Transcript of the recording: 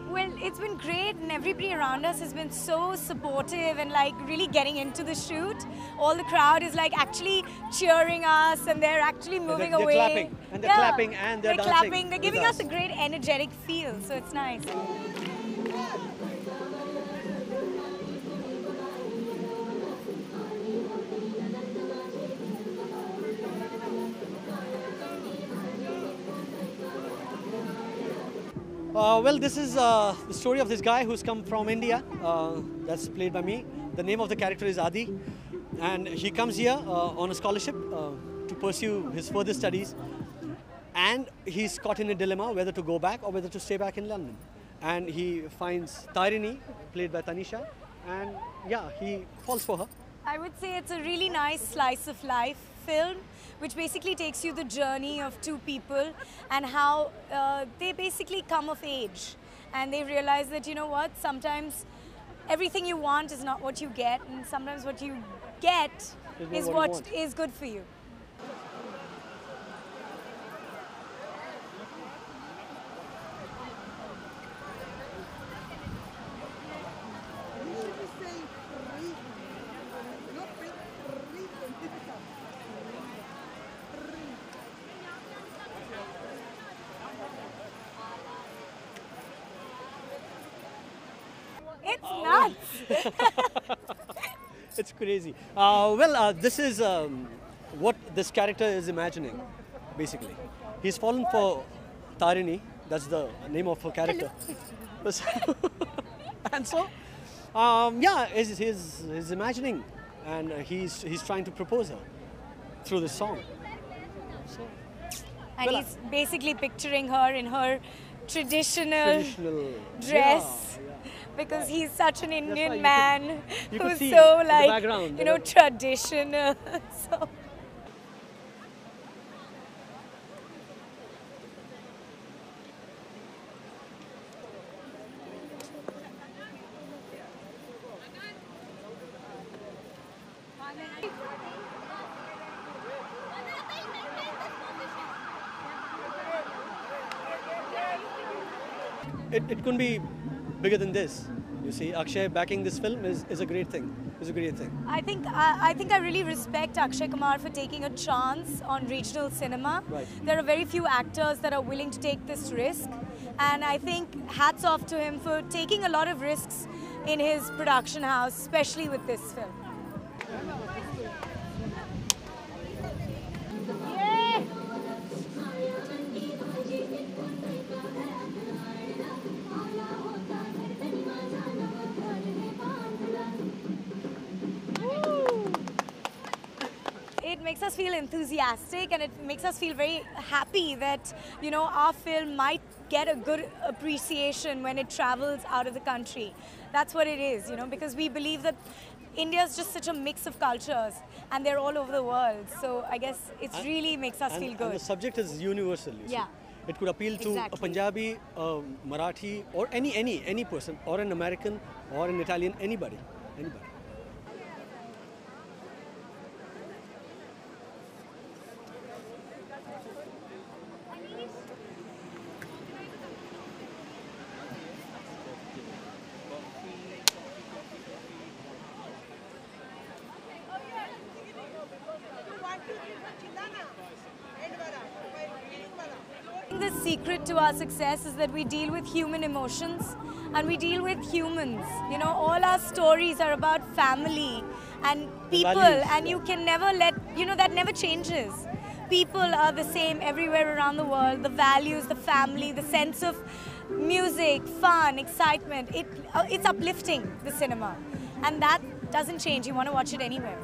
Well, it's been great, and everybody around us has been so supportive and like really getting into the shoot. All the crowd is like actually cheering us, and they're actually moving they're away. Clapping, and they're clapping, and they're dancing clapping. They're giving us a great energetic feel, so it's nice. Well, this is the story of this guy who's come from India. That's played by me. The name of the character is Adi, and he comes here on a scholarship to pursue his further studies. And he's caught in a dilemma whether to go back or whether to stay back in London. And he finds Tarini, played by Tanisha, and yeah, he falls for her. I would say it's a really nice slice of life film, which basically takes you the journey of two people and how they basically come of age, and they realize that, you know what, sometimes everything you want is not what you get, and sometimes what you get is what is good for you. It's nuts. It's crazy. This is what this character is imagining, basically. He's fallen for Tarini, that's the name of her character. And so, yeah, he's imagining, and he's trying to propose her through this song. So, and he's basically picturing her in her traditional dress. Yeah. Because he's such an Indian right, man who's see so in the like, background, you know, traditional. So. It couldn't be bigger than this. You see, Akshay backing this film is a great thing. It's a great thing. I think I really respect Akshay Kumar for taking a chance on regional cinema. Right. There are very few actors that are willing to take this risk, and I think hats off to him for taking a lot of risks in his production house, especially with this film. It makes us feel enthusiastic, and it makes us feel very happy that, you know, our film might get a good appreciation when it travels out of the country. That's what it is, you know, because we believe that India is just such a mix of cultures, and they're all over the world. So I guess it really makes us feel good. And the subject is universal. You see. It could appeal to a Punjabi, Marathi, or any person, or an American, or an Italian, anybody. The secret to our success is that we deal with human emotions and we deal with humans. You know, all our stories are about family and people, and you can never let, you know, that never changes. People are the same everywhere around the world. The values, the family, the sense of music, fun, excitement, it's uplifting, the cinema. And that doesn't change. You want to watch it anywhere.